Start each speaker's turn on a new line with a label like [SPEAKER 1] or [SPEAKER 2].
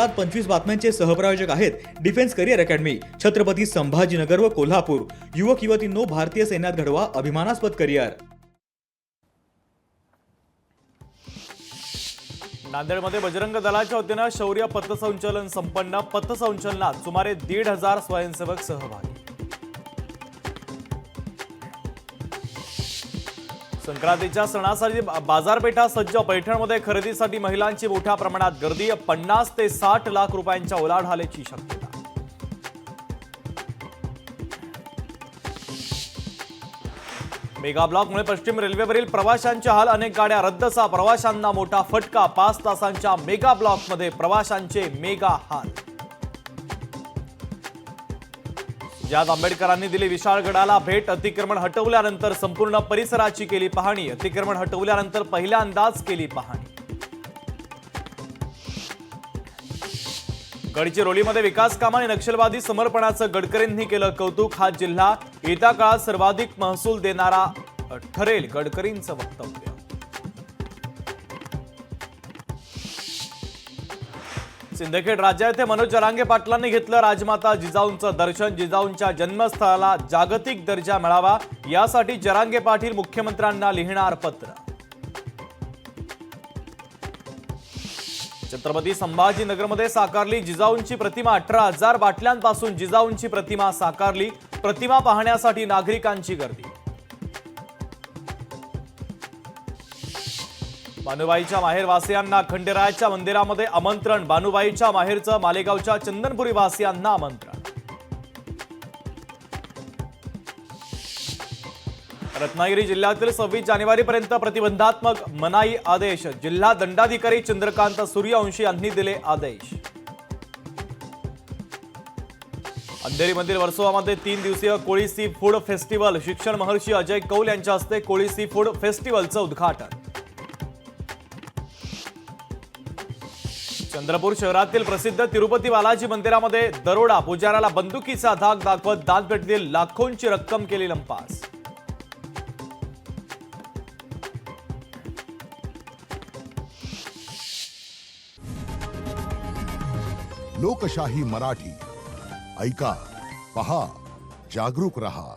[SPEAKER 1] 2025 बातम्यांचे सहप्रायोजक आहेत defence career academy, Chhatrapati Sambhajinagar व कोल्हापूर। युवक युवतींनो, भारतीय सैन्यात घडवा अभिमानास्पद करिअर।
[SPEAKER 2] नांदेडमध्ये बजरंग दलाच्या वतीनं शौर्य पथसंचलन संपन्न। पथसंचलनात सुमारे 1,500 स्वयंसेवक सहभागी। संक्रांतीच्या सणासाठी बाजारपेठा सज्ज। पैठणमध्ये खरेदीसाठी महिलांची मोठ्या प्रमाणात गर्दी। 50 ते 60 लाख रुपयांच्या उलाढालीची शक्यता। मेगा ब्लॉकमुळे पश्चिम रेल्वेवरील प्रवाशांचे हाल। अनेक गाड्या रद्दचा प्रवाशांना मोठा फटका। 5 तासांच्या मेगा ब्लॉकमध्ये प्रवाशांचे मेगा हाल। ज्यात आंबेडकरांनी दिली विशाळगडाला भेट। अतिक्रमण हटवल्यानंतर संपूर्ण परिसराची केली पाहणी। अतिक्रमण हटवल्यानंतर पहिल्यांदाच केली पाहणी। गडचिरोलीमध्ये विकास काम आणि नक्षलवादी समर्पणाचं गडकरींनी केलं कौतुक। हा जिल्हा येत्या काळात सर्वाधिक महसूल देणारा ठरेल, गडकरींचं वक्तव्य। सिंदखेड राजा येथे मनोज जरांगे पाटलांनी घेतलं राजमाता जिजाऊंचं दर्शन। जिजाऊंच्या जन्मस्थळाला जागतिक दर्जा मिळावा यासाठी जरांगे पाटील मुख्यमंत्र्यांना लिहिणार पत्र। छत्रपती संभाजीनगरमध्ये साकारली जिजाऊंची प्रतिमा। 18,000 बाटल्यांपासून जिजाऊंची प्रतिमा साकारली। प्रतिमा पाहण्यासाठी नागरिकांची गर्दी। बानुबाईच्या माहेरवासियांना खंडेरायाच्या मंदिरामध्ये आमंत्रण। बानुबाईच्या माहेरचं मालेगावच्या चंदनपुरी वासियांना आमंत्रण। रत्नागिरी जिल्ह्यातील 26 जानेवारीपर्यंत प्रतिबंधात्मक मनाई आदेश। जिल्हा दंडाधिकारी चंद्रकांत सूर्यवंशी यांनी दिले आदेश। अंधेरीमधील वर्सोवामध्ये 3 दिवसीय कोळी सी फूड फेस्टिवल। शिक्षण महर्षी अजय कौल यांच्या हस्ते कोळी सी फूड फेस्टिवलचं उद्घाटन। चंद्रपूर शहरातील प्रसिद्ध तिरुपती बालाजी मंदिरामध्ये दरोडा। पुजाऱ्याला बंदुकीचा धाक दाखवत दानपेटीतील लाखोंची रक्कम केली लंपास।
[SPEAKER 3] लोकशाही मराठी ऐका, पहा, जागरूक रहा।